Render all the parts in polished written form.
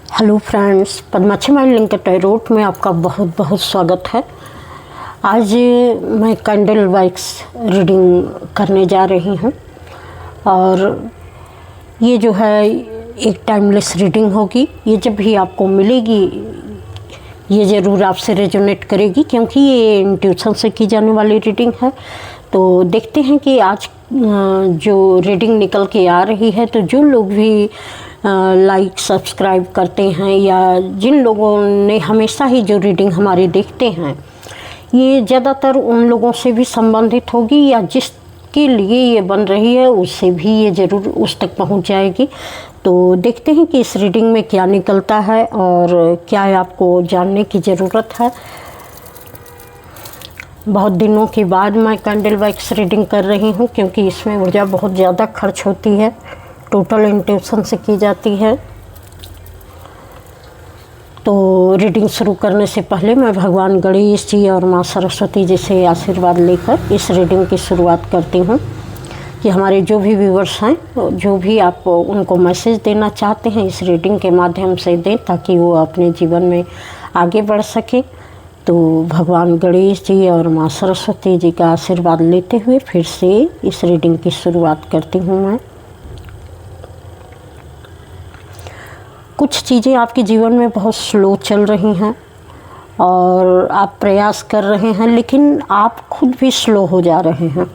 Hello friends, Padmakshi माई link tarot में आपका बहुत बहुत स्वागत है। आज मैं कैंडल वाइक्स रीडिंग करने जा रही हूँ और ये जो है एक टाइमलेस रीडिंग होगी। ये जब भी आपको मिलेगी ये ज़रूर आपसे रेजोनेट करेगी, क्योंकि ये इंट्यूशन से की जाने वाली रीडिंग है। तो देखते हैं कि आज जो रीडिंग निकल के आ रही है, तो जो लोग भी लाइक सब्सक्राइब करते हैं या जिन लोगों ने हमेशा ही जो रीडिंग हमारी देखते हैं, ये ज़्यादातर उन लोगों से भी संबंधित होगी या जिसके लिए ये बन रही है उससे भी ये ज़रूर उस तक पहुंच जाएगी। तो देखते हैं कि इस रीडिंग में क्या निकलता है और क्या आपको जानने की ज़रूरत है। बहुत दिनों के बाद मैं कैंडल वाइक्स रीडिंग कर रही हूँ, क्योंकि इसमें ऊर्जा बहुत ज़्यादा खर्च होती है, टोटल इंट्यूशन से की जाती है। तो रीडिंग शुरू करने से पहले मैं भगवान गणेश जी और माँ सरस्वती जी से आशीर्वाद लेकर इस रीडिंग की शुरुआत करती हूँ कि हमारे जो भी व्यूवर्स हैं, जो भी आप उनको मैसेज देना चाहते हैं इस रीडिंग के माध्यम से दें, ताकि वो अपने जीवन में आगे बढ़ सकें। तो भगवान गणेश जी और माँ सरस्वती जी का आशीर्वाद लेते हुए फिर से इस रीडिंग की शुरुआत करती हूँ मैं। कुछ चीज़ें आपके जीवन में बहुत स्लो चल रही हैं और आप प्रयास कर रहे हैं, लेकिन आप खुद भी स्लो हो जा रहे हैं।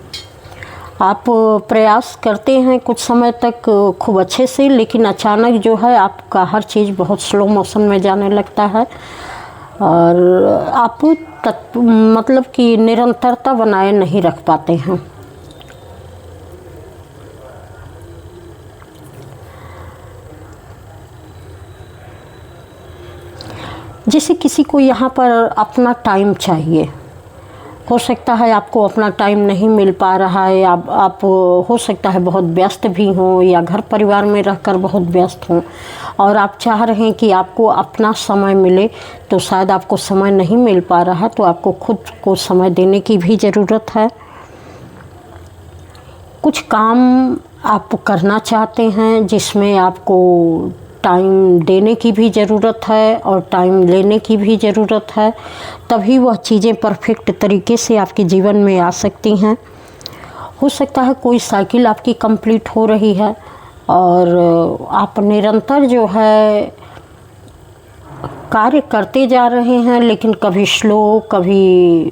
आप प्रयास करते हैं कुछ समय तक खूब अच्छे से, लेकिन अचानक जो है आपका हर चीज़ बहुत स्लो मोशन में जाने लगता है और आप मतलब कि निरंतरता बनाए नहीं रख पाते हैं। जैसे किसी को यहाँ पर अपना टाइम चाहिए, हो सकता है आपको अपना टाइम नहीं मिल पा रहा है। आप हो सकता है बहुत व्यस्त भी हों या घर परिवार में रहकर बहुत व्यस्त हों और आप चाह रहे हैं कि आपको अपना समय मिले, तो शायद आपको समय नहीं मिल पा रहा। तो आपको खुद को समय देने की भी ज़रूरत है। कुछ काम आप करना चाहते हैं जिसमें आपको टाइम देने की भी ज़रूरत है और टाइम लेने की भी ज़रूरत है, तभी वह चीज़ें परफेक्ट तरीके से आपके जीवन में आ सकती हैं। हो सकता है कोई साइकिल आपकी कंप्लीट हो रही है और आप निरंतर जो है कार्य करते जा रहे हैं, लेकिन कभी स्लो, कभी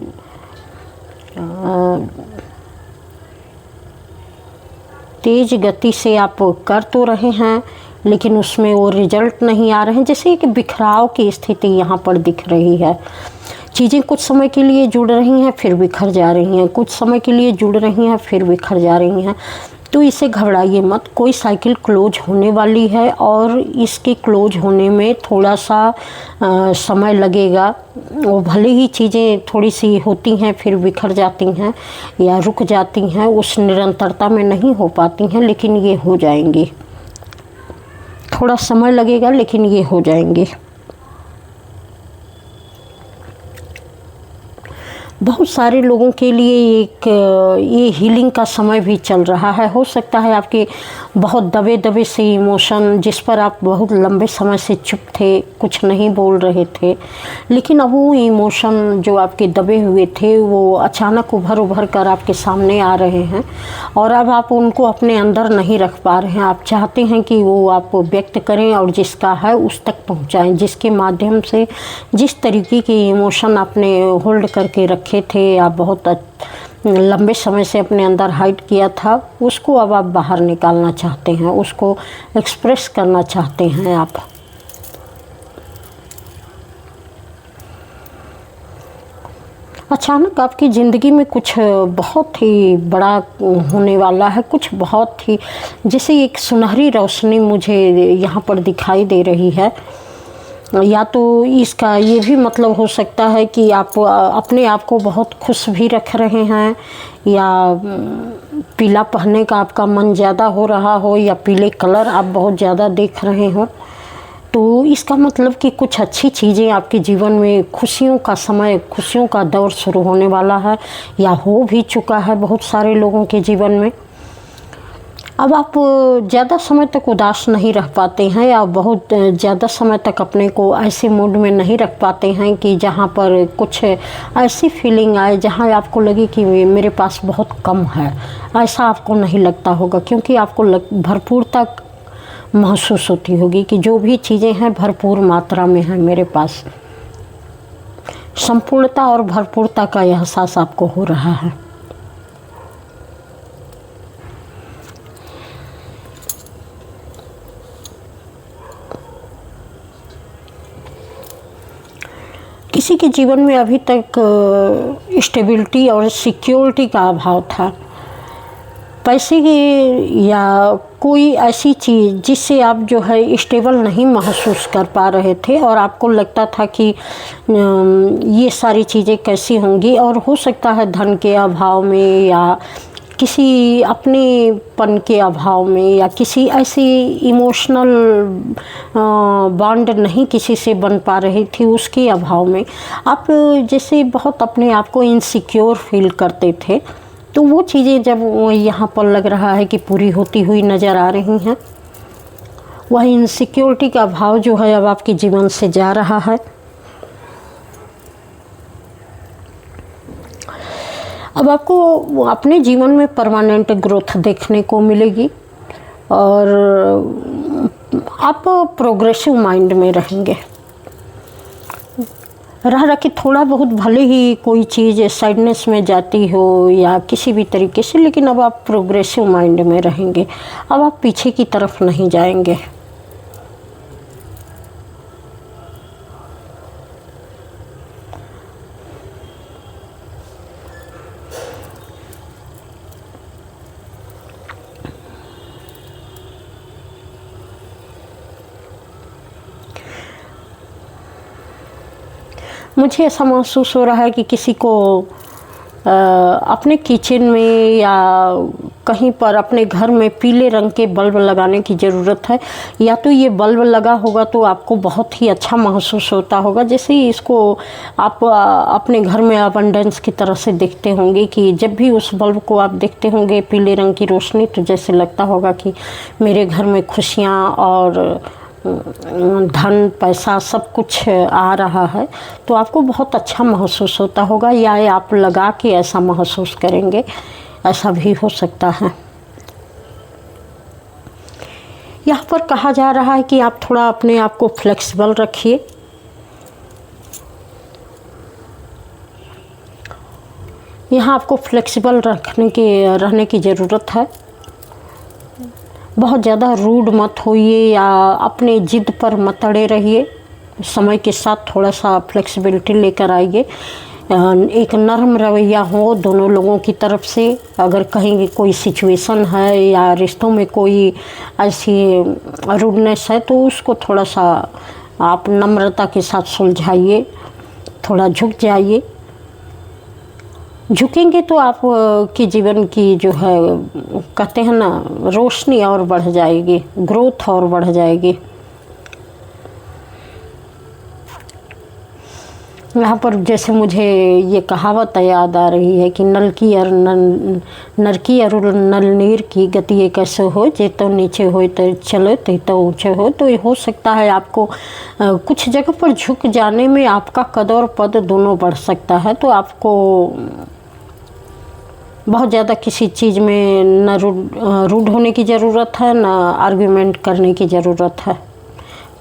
तेज़ गति से आप कर तो रहे हैं, लेकिन उसमें वो रिजल्ट नहीं आ रहे हैं। जैसे एक बिखराव की स्थिति यहाँ पर दिख रही है। चीज़ें कुछ समय के लिए जुड़ रही हैं फिर बिखर जा रही हैं, कुछ समय के लिए जुड़ रही हैं फिर बिखर जा रही हैं। तो इसे घबराइए मत, कोई साइकिल क्लोज होने वाली है और इसके क्लोज होने में थोड़ा सा समय लगेगा। वो भले ही चीज़ें थोड़ी सी होती हैं फिर बिखर जाती हैं या रुक जाती हैं, उस निरंतरता में नहीं हो पाती हैं, लेकिन ये हो जाएंगी। थोड़ा समय लगेगा लेकिन ये हो जाएंगे। बहुत सारे लोगों के लिए ये हीलिंग का समय भी चल रहा है। हो सकता है आपके बहुत दबे दबे से इमोशन, जिस पर आप बहुत लंबे समय से चुप थे, कुछ नहीं बोल रहे थे, लेकिन अब वो इमोशन जो आपके दबे हुए थे वो अचानक उभर कर आपके सामने आ रहे हैं और अब आप उनको अपने अंदर नहीं रख पा रहे हैं। आप चाहते हैं कि वो आप व्यक्त करें और जिसका है उस तक पहुँचाएँ, जिसके माध्यम से जिस तरीके के इमोशन आपने होल्ड करके रखे थे, आप बहुत लंबे समय से अपने अंदर हाइड किया था, उसको अब आप बाहर निकालना चाहते हैं, उसको एक्सप्रेस करना चाहते हैं आप। अचानक आपकी ज़िंदगी में कुछ बहुत ही बड़ा होने वाला है, कुछ बहुत ही जैसे एक सुनहरी रोशनी मुझे यहाँ पर दिखाई दे रही है। या तो इसका ये भी मतलब हो सकता है कि आप अपने आप को बहुत खुश भी रख रहे हैं, या पीला पहनने का आपका मन ज़्यादा हो रहा हो, या पीले कलर आप बहुत ज़्यादा देख रहे हो। तो इसका मतलब कि कुछ अच्छी चीज़ें आपके जीवन में, खुशियों का समय, खुशियों का दौर शुरू होने वाला है या हो भी चुका है बहुत सारे लोगों के जीवन में। अब आप ज़्यादा समय तक उदास नहीं रह पाते हैं या बहुत ज़्यादा समय तक अपने को ऐसे मूड में नहीं रख पाते हैं कि जहाँ पर कुछ ऐसी फीलिंग आए जहाँ आपको लगे कि मेरे पास बहुत कम है। ऐसा आपको नहीं लगता होगा, क्योंकि आपको भरपूरता महसूस होती होगी कि जो भी चीज़ें हैं भरपूर मात्रा में हैं मेरे पास। संपूर्णता और भरपूरता का एहसास आपको हो रहा है। किसी के जीवन में अभी तक स्टेबिलिटी और सिक्योरिटी का अभाव था। पैसे की या कोई ऐसी चीज़ जिससे आप जो है स्टेबल नहीं महसूस कर पा रहे थे और आपको लगता था कि ये सारी चीज़ें कैसी होंगी, और हो सकता है धन के अभाव में या किसी अपनेपन के अभाव में या किसी ऐसी इमोशनल बॉन्ड नहीं किसी से बन पा रही थी उसके अभाव में आप जैसे बहुत अपने आप को इनसिक्योर फील करते थे। तो वो चीज़ें जब यहाँ पर लग रहा है कि पूरी होती हुई नज़र आ रही हैं, वह इनसिक्योरिटी का भाव जो है अब आपके जीवन से जा रहा है। अब आपको अपने जीवन में परमानेंट ग्रोथ देखने को मिलेगी और आप प्रोग्रेसिव माइंड में रहेंगे। रह कि थोड़ा बहुत भले ही कोई चीज़ सैडनेस में जाती हो या किसी भी तरीके से, लेकिन अब आप प्रोग्रेसिव माइंड में रहेंगे। अब आप पीछे की तरफ नहीं जाएंगे। मुझे ऐसा महसूस हो रहा है कि किसी को अपने किचन में या कहीं पर अपने घर में पीले रंग के बल्ब लगाने की ज़रूरत है। या तो ये बल्ब लगा होगा तो आपको बहुत ही अच्छा महसूस होता होगा, जैसे ही इसको आप अपने घर में अबंडेंस की तरह से देखते होंगे कि जब भी उस बल्ब को आप देखते होंगे पीले रंग की रोशनी, तो जैसे लगता होगा कि मेरे घर में खुशियाँ और धन पैसा सब कुछ आ रहा है। तो आपको बहुत अच्छा महसूस होता होगा, या आप लगा के ऐसा महसूस करेंगे, ऐसा भी हो सकता है। यहाँ पर कहा जा रहा है कि आप थोड़ा अपने आप को फ्लेक्सिबल रखिए। यहाँ आपको फ्लेक्सिबल रहने की ज़रूरत है। बहुत ज़्यादा रूड मत होइए या अपने ज़िद पर मत अड़े रहिए। समय के साथ थोड़ा सा फ्लेक्सिबिलिटी लेकर आइए। एक नरम रवैया हो दोनों लोगों की तरफ से। अगर कहीं कोई सिचुएशन है या रिश्तों में कोई ऐसी रूडनेस है तो उसको थोड़ा सा आप नम्रता के साथ सुलझाइए, थोड़ा झुक जाइए। झुकेंगे तो आप के जीवन की जो है कहते हैं ना, रोशनी और बढ़ जाएगी, ग्रोथ और बढ़ जाएगी। यहाँ पर जैसे मुझे ये कहावत याद आ रही है कि नर की अरुल नल नीर की गति ये कैसे हो, जे तो नीचे हो तो चलो तो ऊँचे हो। तो ये हो सकता है आपको कुछ जगह पर झुक जाने में आपका कद और पद दोनों बढ़ सकता है। तो आपको बहुत ज़्यादा किसी चीज़ में न रूड होने की ज़रूरत है, न आर्ग्यूमेंट करने की ज़रूरत है।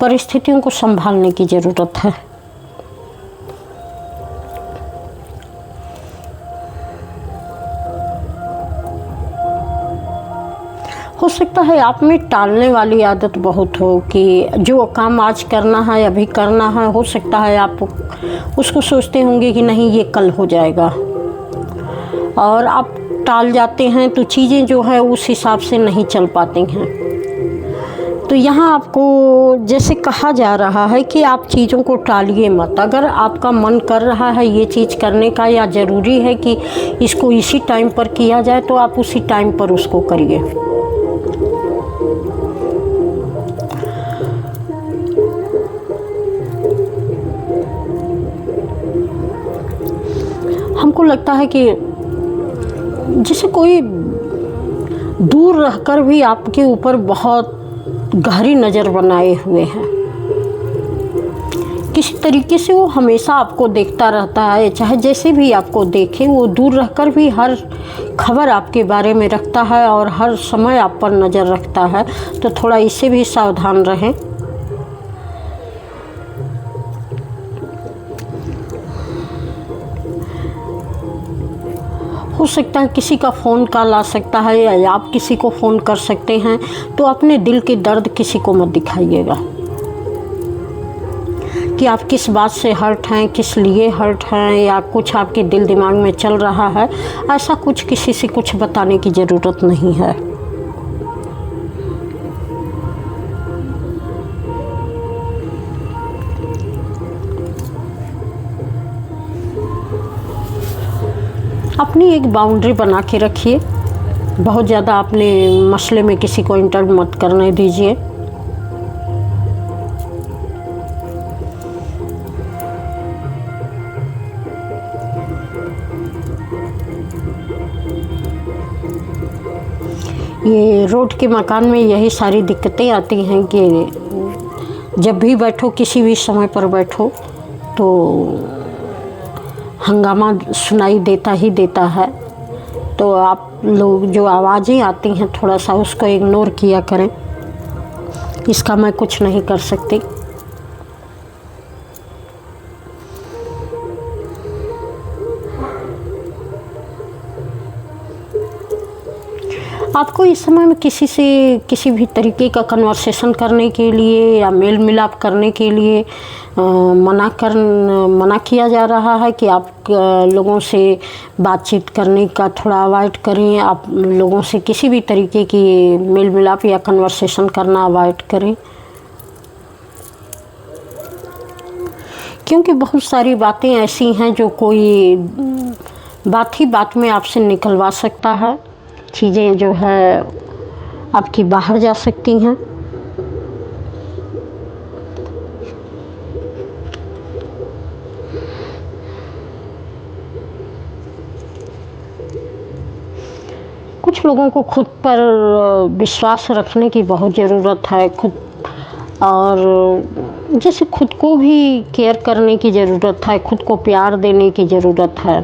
परिस्थितियों को संभालने की ज़रूरत है। हो सकता है आप में टालने वाली आदत बहुत हो कि जो काम आज करना है, अभी करना है, हो सकता है आप उसको सोचते होंगे कि नहीं ये कल हो जाएगा, और आप टाल जाते हैं तो चीज़ें जो है उस हिसाब से नहीं चल पाती हैं। तो यहाँ आपको जैसे कहा जा रहा है कि आप चीज़ों को टालिए मत। अगर आपका मन कर रहा है ये चीज़ करने का या ज़रूरी है कि इसको इसी टाइम पर किया जाए, तो आप उसी टाइम पर उसको करिए। हमको लगता है कि जैसे कोई दूर रहकर भी आपके ऊपर बहुत गहरी नज़र बनाए हुए हैं। किसी तरीके से वो हमेशा आपको देखता रहता है, चाहे जैसे भी आपको देखे, वो दूर रहकर भी हर खबर आपके बारे में रखता है और हर समय आप पर नज़र रखता है। तो थोड़ा इससे भी सावधान रहें। हो सकता है किसी का फ़ोन कॉल आ सकता है या आप किसी को फ़ोन कर सकते हैं। तो अपने दिल के दर्द किसी को मत दिखाइएगा कि आप किस बात से हर्ट हैं, किस लिए हर्ट हैं, या कुछ आपके दिल दिमाग में चल रहा है। ऐसा कुछ किसी से कुछ बताने की ज़रूरत नहीं है। अपनी एक बाउंड्री बना के रखिए। बहुत ज़्यादा अपने मसले में किसी को इंटर मत करने दीजिए। ये रोड के मकान में यही सारी दिक्कतें आती हैं कि जब भी बैठो, किसी भी समय पर बैठो, तो हंगामा सुनाई देता ही देता है। तो आप लोग जो आवाज़ें आती हैं थोड़ा सा उसको इग्नोर किया करें। इसका मैं कुछ नहीं कर सकती। आपको इस समय में किसी से किसी भी तरीके का कन्वर्सेशन करने के लिए या मेल मिलाप करने के लिए मना किया जा रहा है कि आप लोगों से बातचीत करने का थोड़ा अवॉइड करें। आप लोगों से किसी भी तरीके की मेल मिलाप या कन्वर्सेशन करना अवॉइड करें, क्योंकि बहुत सारी बातें ऐसी हैं जो कोई बात ही बात में आपसे निकलवा सकता है। चीज़ें जो है आपकी बाहर जा सकती हैं। कुछ लोगों को खुद पर विश्वास रखने की बहुत ज़रूरत है। और जैसे खुद को भी केयर करने की ज़रूरत है, खुद को प्यार देने की ज़रूरत है।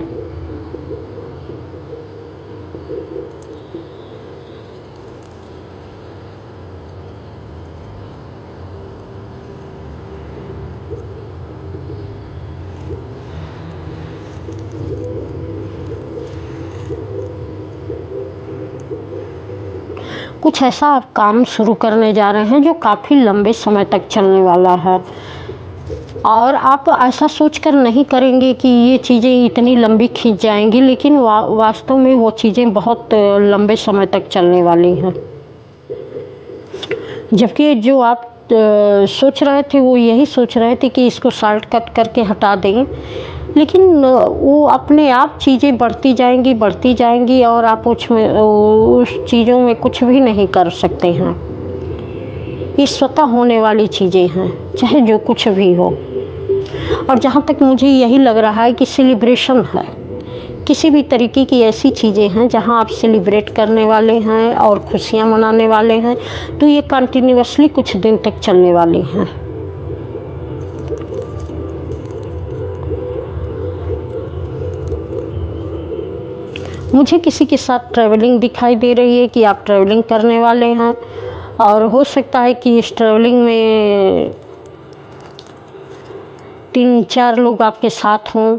कुछ ऐसा आप काम शुरू करने जा रहे हैं जो काफ़ी लंबे समय तक चलने वाला है, और आप ऐसा सोचकर नहीं करेंगे कि ये चीज़ें इतनी लंबी खींच जाएंगी, लेकिन वास्तव में वो चीज़ें बहुत लंबे समय तक चलने वाली हैं। जबकि जो आप सोच रहे थे वो यही सोच रहे थे कि इसको शॉर्टकट करके हटा दें, लेकिन वो अपने आप चीज़ें बढ़ती जाएंगी और आप उस चीज़ों में कुछ भी नहीं कर सकते हैं। ये स्वतः होने वाली चीज़ें हैं, चाहे जो कुछ भी हो। और जहाँ तक मुझे यही लग रहा है कि सेलिब्रेशन है, किसी भी तरीके की ऐसी चीज़ें हैं जहाँ आप सेलिब्रेट करने वाले हैं और खुशियाँ मनाने वाले हैं, तो ये कंटिन्यूअसली कुछ दिन तक चलने वाली हैं। मुझे किसी के साथ ट्रैवलिंग दिखाई दे रही है कि आप ट्रैवलिंग करने वाले हैं, और हो सकता है कि इस ट्रैवलिंग में 3-4 लोग आपके साथ हों।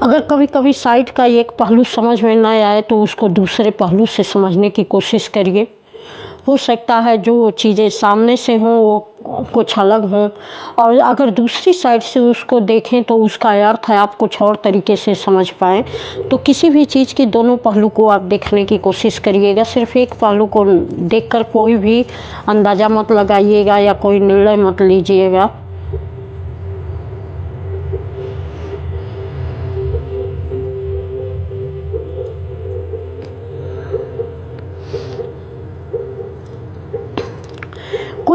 अगर कभी कभी साइट का एक पहलू समझ में ना आए तो उसको दूसरे पहलू से समझने की कोशिश करिए। हो सकता है जो चीज़ें सामने से हों वो कुछ अलग हों, और अगर दूसरी साइड से उसको देखें तो उसका अर्थ है आप कुछ और तरीके से समझ पाएँ। तो किसी भी चीज़ के दोनों पहलू को आप देखने की कोशिश करिएगा। सिर्फ एक पहलू को देखकर कोई भी अंदाज़ा मत लगाइएगा या कोई निर्णय मत लीजिएगा।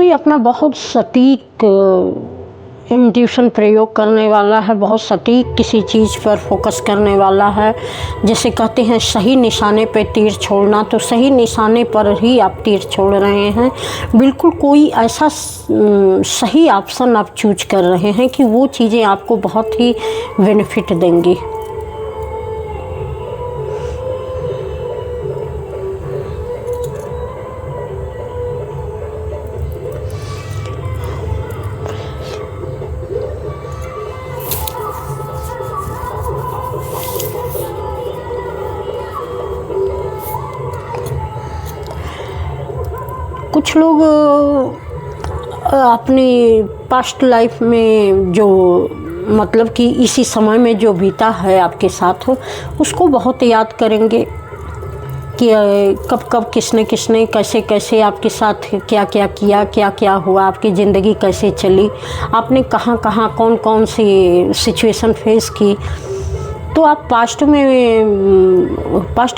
कोई अपना बहुत सटीक इंट्यूशन प्रयोग करने वाला है, बहुत सटीक किसी चीज़ पर फोकस करने वाला है। जैसे कहते हैं सही निशाने पे तीर छोड़ना, तो सही निशाने पर ही आप तीर छोड़ रहे हैं। बिल्कुल कोई ऐसा सही ऑप्शन आप चूज कर रहे हैं कि वो चीज़ें आपको बहुत ही बेनिफिट देंगी। कुछ लोग अपनी पास्ट लाइफ में जो मतलब कि इसी समय में जो बीता है आपके साथ हो, उसको बहुत याद करेंगे कि कब कब किसने किसने कैसे कैसे आपके साथ क्या क्या किया, क्या क्या हुआ, आपकी ज़िंदगी कैसे चली, आपने कहाँ कहाँ कौन कौन सी सिचुएशन फेस की। तो आप पास्ट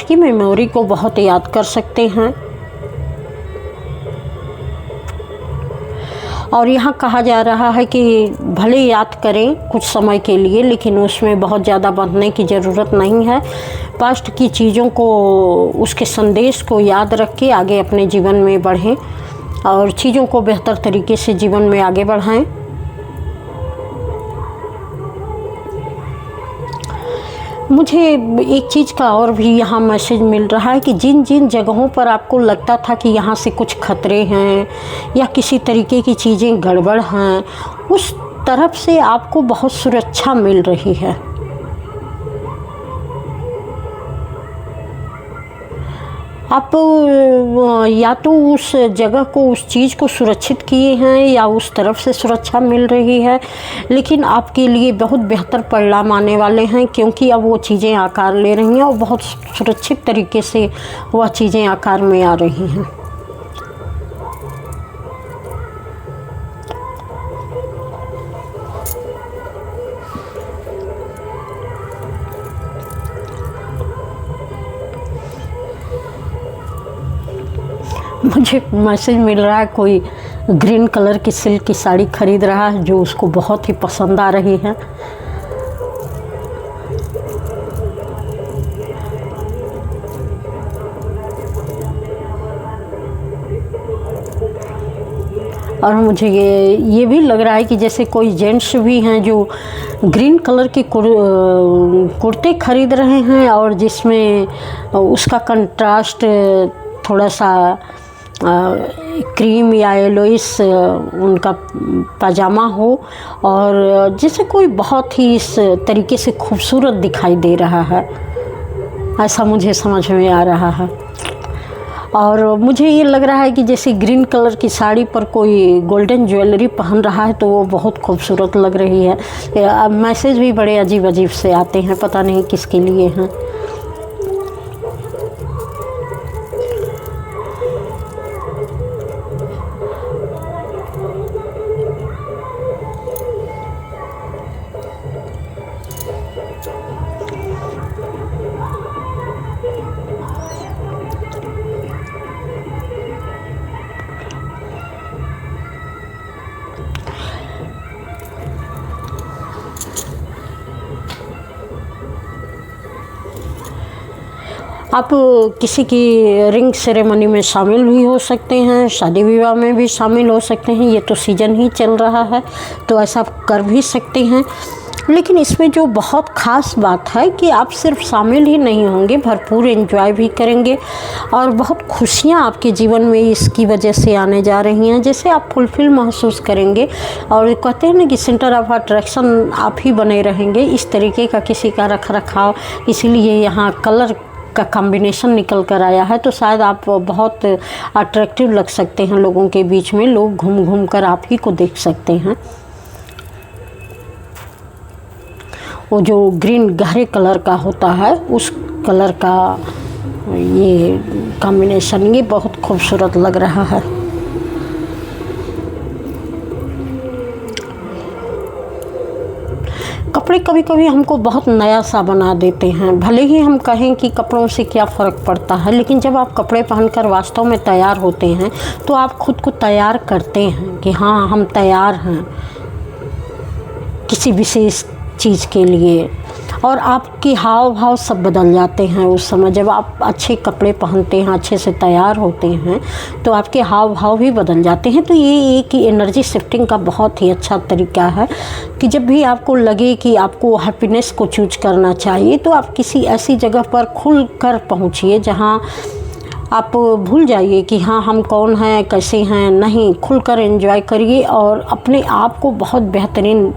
की मेमोरी को बहुत याद कर सकते हैं। और यहाँ कहा जा रहा है कि भले याद करें कुछ समय के लिए, लेकिन उसमें बहुत ज़्यादा बंधने की ज़रूरत नहीं है। पास्ट की चीज़ों को, उसके संदेश को याद रख के आगे अपने जीवन में बढ़ें और चीज़ों को बेहतर तरीके से जीवन में आगे बढ़ाएं। मुझे एक चीज़ का और भी यहाँ मैसेज मिल रहा है कि जिन जिन जगहों पर आपको लगता था कि यहाँ से कुछ खतरे हैं या किसी तरीके की चीज़ें गड़बड़ हैं, उस तरफ से आपको बहुत सुरक्षा मिल रही है। आप या तो उस जगह को, उस चीज़ को सुरक्षित किए हैं या उस तरफ से सुरक्षा मिल रही है, लेकिन आपके लिए बहुत बेहतर परिणाम आने वाले हैं, क्योंकि अब वो चीज़ें आकार ले रही हैं और बहुत सुरक्षित तरीके से वह चीज़ें आकार में आ रही हैं। मुझे मैसेज मिल रहा है कोई ग्रीन कलर की सिल्क की साड़ी खरीद रहा है जो उसको बहुत ही पसंद आ रही है। और मुझे ये भी लग रहा है कि जैसे कोई जेंट्स भी हैं जो ग्रीन कलर के कुर्ते खरीद रहे हैं और जिसमें उसका कंट्रास्ट थोड़ा सा क्रीम या येलोइश उनका पाजामा हो, और जैसे कोई बहुत ही इस तरीके से खूबसूरत दिखाई दे रहा है, ऐसा मुझे समझ में आ रहा है। और मुझे ये लग रहा है कि जैसे ग्रीन कलर की साड़ी पर कोई गोल्डन ज्वेलरी पहन रहा है तो वो बहुत खूबसूरत लग रही है। मैसेज भी बड़े अजीब अजीब से आते हैं, पता नहीं किसके लिए हैं। आप किसी की रिंग सेरेमनी में शामिल भी हो सकते हैं, शादी विवाह में भी शामिल हो सकते हैं। ये तो सीज़न ही चल रहा है तो ऐसा कर भी सकते हैं। लेकिन इसमें जो बहुत ख़ास बात है कि आप सिर्फ शामिल ही नहीं होंगे, भरपूर एंजॉय भी करेंगे और बहुत खुशियाँ आपके जीवन में इसकी वजह से आने जा रही हैं। जैसे आप फुलफिल महसूस करेंगे और कहते हैं ना कि सेंटर ऑफ अट्रैक्शन आप ही बने रहेंगे, इस तरीके का किसी का रख रखाव। इसीलिए यहाँ कलर का कॉम्बिनेशन निकल कर आया है, तो शायद आप बहुत अट्रैक्टिव लग सकते हैं लोगों के बीच में। लोग घूम घूम कर आप ही को देख सकते हैं। वो जो ग्रीन गहरे कलर का होता है उस कलर का ये कॉम्बिनेशन, ये बहुत खूबसूरत लग रहा है। कब कपड़े कभी कभी हमको बहुत नया सा बना देते हैं। भले ही हम कहें कि कपड़ों से क्या फ़र्क पड़ता है, लेकिन जब आप कपड़े पहनकर वास्तव में तैयार होते हैं तो आप खुद को तैयार करते हैं कि हाँ, हम तैयार हैं किसी विशेष चीज़ के लिए। और आपके हाव भाव सब बदल जाते हैं उस समय। जब आप अच्छे कपड़े पहनते हैं, अच्छे से तैयार होते हैं, तो आपके हाव भाव भी बदल जाते हैं। तो ये एक एनर्जी शिफ्टिंग का बहुत ही अच्छा तरीका है कि जब भी आपको लगे कि आपको हैप्पीनेस को चूज करना चाहिए, तो आप किसी ऐसी जगह पर खुल कर पहुँचिए जहाँ आप भूल जाइए कि हाँ, हम कौन हैं, कैसे हैं। नहीं, खुलकर एंजॉय करिए और अपने आप को बहुत बेहतरीन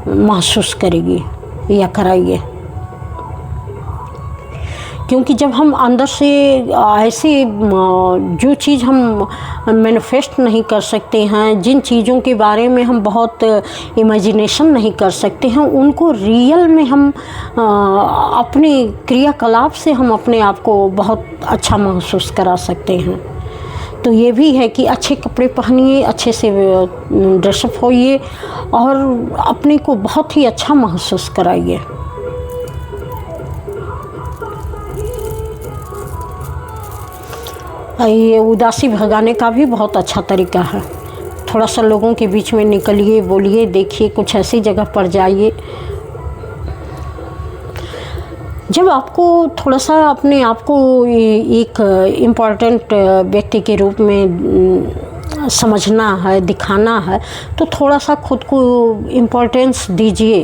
महसूस करेगी या कराइए। क्योंकि जब हम अंदर से ऐसे जो चीज़ हम मैनिफेस्ट नहीं कर सकते हैं, जिन चीज़ों के बारे में हम बहुत इमेजिनेशन नहीं कर सकते हैं, उनको रियल में हम अपने क्रियाकलाप से हम अपने आप को बहुत अच्छा महसूस करा सकते हैं। तो ये भी है कि अच्छे कपड़े पहनिए, अच्छे से ड्रेसअप होइए और अपने को बहुत ही अच्छा महसूस कराइए। ये उदासी भगाने का भी बहुत अच्छा तरीका है। थोड़ा सा लोगों के बीच में निकलिए, बोलिए, देखिए, कुछ ऐसी जगह पर जाइए जब आपको थोड़ा सा अपने आप को एक इम्पॉर्टेंट व्यक्ति के रूप में समझना है, दिखाना है, तो थोड़ा सा खुद को इम्पोर्टेंस दीजिए।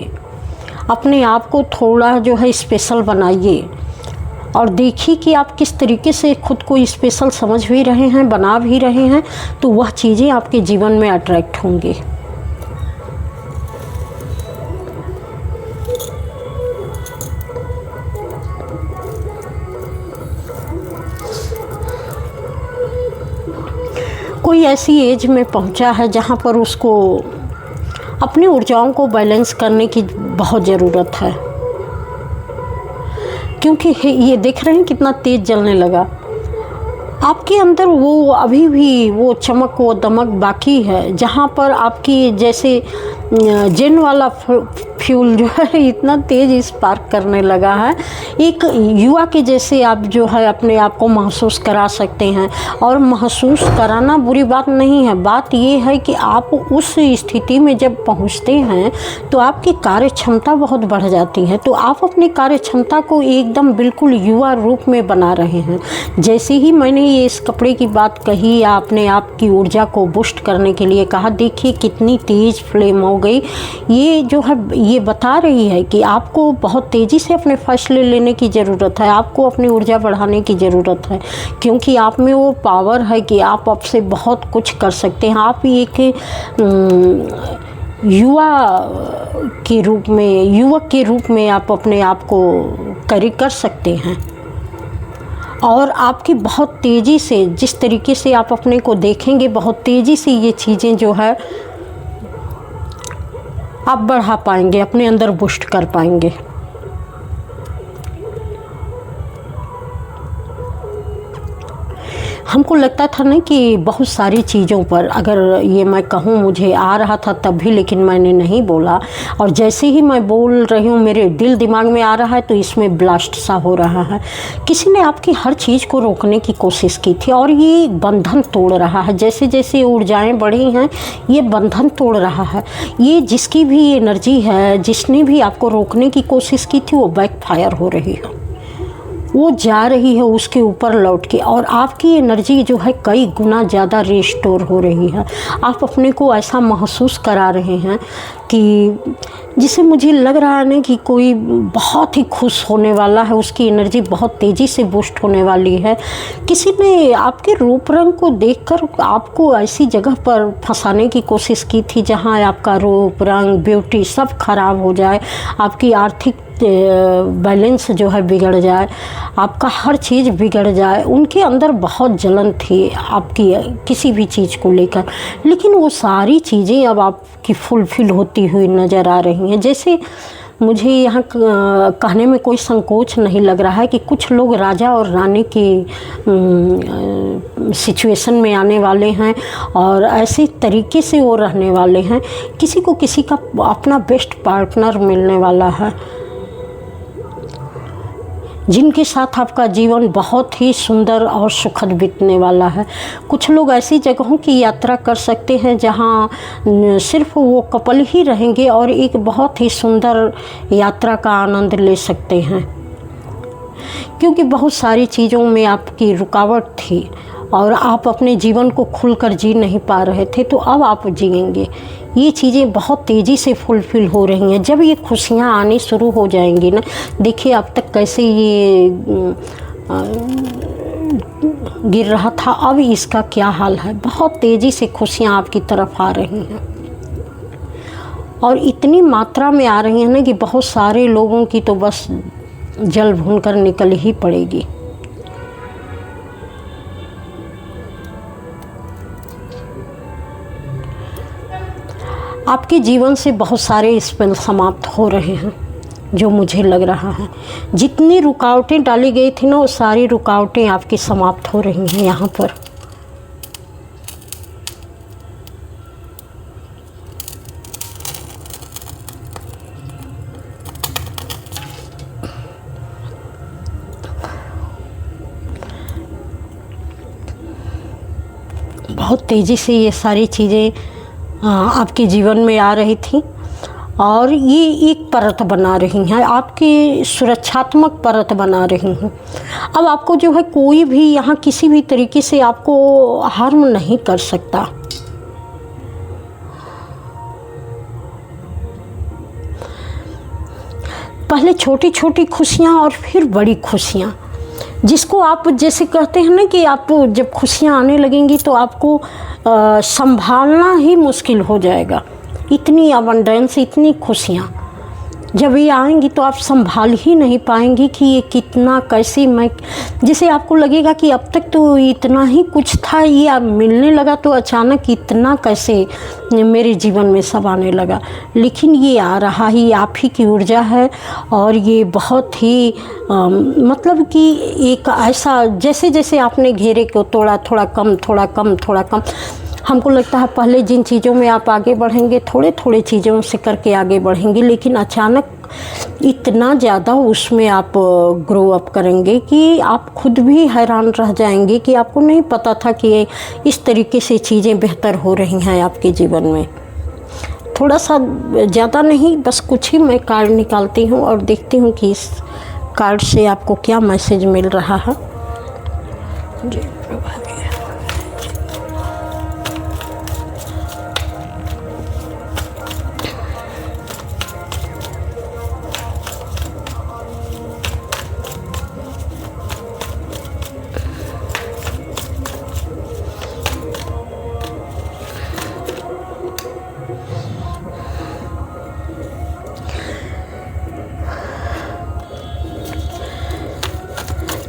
अपने आप को थोड़ा जो है स्पेशल बनाइए और देखिए कि आप किस तरीके से खुद को स्पेशल समझ भी रहे हैं, बना भी रहे हैं, तो वह चीज़ें आपके जीवन में अट्रैक्ट होंगी। कोई ऐसी एज में पहुंचा है जहां पर उसको अपनी ऊर्जाओं को बैलेंस करने की बहुत ज़रूरत है, क्योंकि ये देख रहे हैं कितना तेज़ जलने लगा। आपके अंदर वो अभी भी वो चमक, वो दमक बाकी है, जहाँ पर आपकी जैसे जेन वाला फ्यूल जो है इतना तेज़ स्पार्क करने लगा है। एक युवा के जैसे आप जो है अपने आप को महसूस करा सकते हैं। और महसूस कराना बुरी बात नहीं है, बात ये है कि आप उस स्थिति में जब पहुंचते हैं तो आपकी कार्य क्षमता बहुत बढ़ जाती है। तो आप अपनी कार्य क्षमता को एकदम बिल्कुल युवा रूप में बना रहे हैं। जैसे ही मैंने ये इस कपड़े की बात कही या अपने आप की ऊर्जा को बूस्ट करने के लिए कहा, देखिए कितनी तेज़ फ्लेम हो गई। ये जो है ये बता रही है कि आपको बहुत तेज़ी से अपने फैसले लेने की ज़रूरत है, आपको अपनी ऊर्जा बढ़ाने की ज़रूरत है, क्योंकि आप में वो पावर है कि आप अब से बहुत कुछ कर सकते हैं। आप एक युवा के रूप में, युवक के रूप में आप अपने आप को कैरी कर सकते हैं। और आपकी बहुत तेज़ी से, जिस तरीके से आप अपने को देखेंगे, बहुत तेज़ी से ये चीज़ें जो है आप बढ़ा पाएंगे, अपने अंदर बूस्ट कर पाएंगे। हमको लगता था ना कि बहुत सारी चीज़ों पर अगर ये मैं कहूँ, मुझे आ रहा था तब भी, लेकिन मैंने नहीं बोला। और जैसे ही मैं बोल रही हूँ मेरे दिल दिमाग में आ रहा है तो इसमें ब्लास्ट सा हो रहा है। किसी ने आपकी हर चीज़ को रोकने की कोशिश की थी और ये बंधन तोड़ रहा है। जैसे जैसे ऊर्जाएँ बढ़ी हैं, ये बंधन तोड़ रहा है। ये जिसकी भी एनर्जी है, जिसने भी आपको रोकने की कोशिश की थी, वो बैकफायर हो रही है, वो जा रही है उसके ऊपर लौट के। और आपकी एनर्जी जो है कई गुना ज़्यादा रिस्टोर हो रही है। आप अपने को ऐसा महसूस करा रहे हैं कि जिसे मुझे लग रहा है ना कि कोई बहुत ही खुश होने वाला है, उसकी एनर्जी बहुत तेज़ी से बूस्ट होने वाली है। किसी ने आपके रूप रंग को देखकर आपको ऐसी जगह पर फंसाने की कोशिश की थी जहां आपका रूप रंग, ब्यूटी सब खराब हो जाए, आपकी आर्थिक बैलेंस जो है बिगड़ जाए, आपका हर चीज़ बिगड़ जाए। उनके अंदर बहुत जलन थी आपकी किसी भी चीज़ को लेकर, लेकिन वो सारी चीज़ें अब आपकी फुलफिल होती हुई नज़र आ रही हैं। जैसे मुझे यहाँ कहने में कोई संकोच नहीं लग रहा है कि कुछ लोग राजा और रानी की सिचुएशन में आने वाले हैं और ऐसे तरीके से वो रहने वाले हैं। किसी को किसी का अपना बेस्ट पार्टनर मिलने वाला है, जिनके साथ आपका जीवन बहुत ही सुंदर और सुखद बीतने वाला है। कुछ लोग ऐसी जगहों की यात्रा कर सकते हैं जहां सिर्फ वो कपल ही रहेंगे और एक बहुत ही सुंदर यात्रा का आनंद ले सकते हैं, क्योंकि बहुत सारी चीज़ों में आपकी रुकावट थी और आप अपने जीवन को खुलकर जी नहीं पा रहे थे, तो अब आप जिएंगे। ये चीज़ें बहुत तेज़ी से फुलफ़िल हो रही हैं। जब ये खुशियाँ आनी शुरू हो जाएंगी ना, देखिए अब तक कैसे ये गिर रहा था, अब इसका क्या हाल है। बहुत तेज़ी से खुशियाँ आपकी तरफ आ रही हैं और इतनी मात्रा में आ रही हैं ना कि बहुत सारे लोगों की तो बस जल भून कर निकल ही पड़ेगी। आपके जीवन से बहुत सारे स्पेल समाप्त हो रहे हैं, जो मुझे लग रहा है। जितनी रुकावटें डाली गई थी ना, वो सारी रुकावटें आपकी समाप्त हो रही हैं यहाँ पर। बहुत तेज़ी से ये सारी चीज़ें आपके जीवन में आ रही थी और ये एक परत बना रही हैं, आपकी सुरक्षात्मक परत बना रही हैं। अब आपको जो है कोई भी यहाँ किसी भी तरीके से आपको हार्म नहीं कर सकता। पहले छोटी छोटी खुशियाँ और फिर बड़ी खुशियाँ, जिसको आप जैसे कहते हैं ना कि आप जब खुशियाँ आने लगेंगी तो आपको संभालना ही मुश्किल हो जाएगा। इतनी अबंडेंस, इतनी खुशियाँ जब ये आएंगी तो आप संभाल ही नहीं पाएंगी कि ये कितना कैसे मैं, जैसे आपको लगेगा कि अब तक तो इतना ही कुछ था, ये अब मिलने लगा तो अचानक इतना कैसे मेरे जीवन में सब आने लगा। लेकिन ये आ रहा ही आप ही की ऊर्जा है और ये बहुत ही मतलब कि एक ऐसा जैसे जैसे आपने घेरे को तोड़ा, थोड़ा कम थोड़ा कम थोड़ा कम। हमको लगता है पहले जिन चीज़ों में आप आगे बढ़ेंगे, थोड़े थोड़े चीज़ों से करके आगे बढ़ेंगे, लेकिन अचानक इतना ज़्यादा उसमें आप ग्रो अप करेंगे कि आप खुद भी हैरान रह जाएंगे कि आपको नहीं पता था कि इस तरीके से चीज़ें बेहतर हो रही हैं आपके जीवन में। थोड़ा सा ज़्यादा नहीं, बस कुछ ही मैं कार्ड निकालती हूँ और देखती हूँ कि इस कार्ड से आपको क्या मैसेज मिल रहा है। जी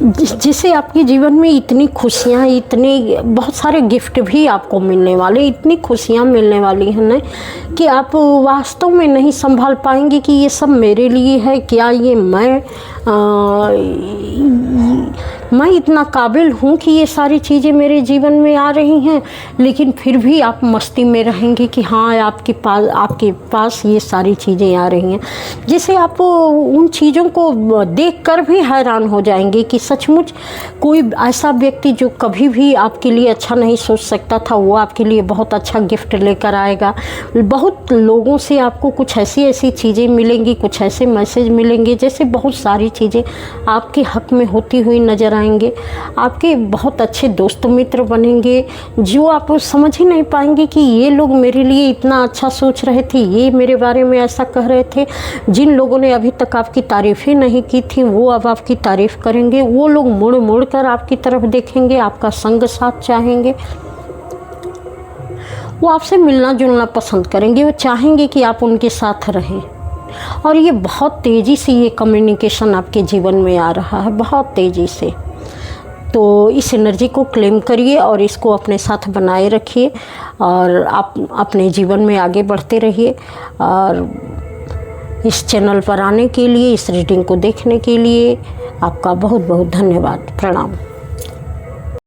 जिससे आपके जीवन में इतनी खुशियाँ, इतने बहुत सारे गिफ्ट भी आपको मिलने वाले, इतनी खुशियाँ मिलने वाली हैं ना कि आप वास्तव में नहीं संभाल पाएंगे कि ये सब मेरे लिए है क्या, ये मैं इतना काबिल हूँ कि ये सारी चीज़ें मेरे जीवन में आ रही हैं। लेकिन फिर भी आप मस्ती में रहेंगे कि हाँ आपके पास ये सारी चीज़ें आ रही हैं। जैसे आप उन चीज़ों को देख कर भी हैरान हो जाएंगे कि सचमुच कोई ऐसा व्यक्ति जो कभी भी आपके लिए अच्छा नहीं सोच सकता था, वो आपके लिए बहुत अच्छा गिफ्ट लेकर आएगा। बहुत लोगों से आपको कुछ ऐसी चीज़ें मिलेंगी, कुछ ऐसे मैसेज मिलेंगे, जैसे बहुत सारी चीज़ें आपके हक में होती हुई नज़र आएंगे। आपके बहुत अच्छे दोस्त मित्र बनेंगे जो आप समझ ही नहीं पाएंगे कि ये लोग मेरे लिए इतना अच्छा सोच रहे थे, ये मेरे बारे में ऐसा कह रहे थे। जिन लोगों ने अभी तक आपकी तारीफ़ें नहीं की थी वो अब आपकी तारीफ़ करेंगे। वो लोग मुड़ मुड़ कर आपकी तरफ देखेंगे, आपका संग साथ चाहेंगे, वो आपसे मिलना जुलना पसंद करेंगे, वो चाहेंगे कि आप उनके साथ रहें। और ये बहुत तेज़ी से ये कम्युनिकेशन आपके जीवन में आ रहा है, बहुत तेज़ी से। तो इस एनर्जी को क्लेम करिए और इसको अपने साथ बनाए रखिए और आप अपने जीवन में आगे बढ़ते रहिए। और इस चैनल पर आने के लिए, इस रीडिंग को देखने के लिए आपका बहुत बहुत धन्यवाद। प्रणाम।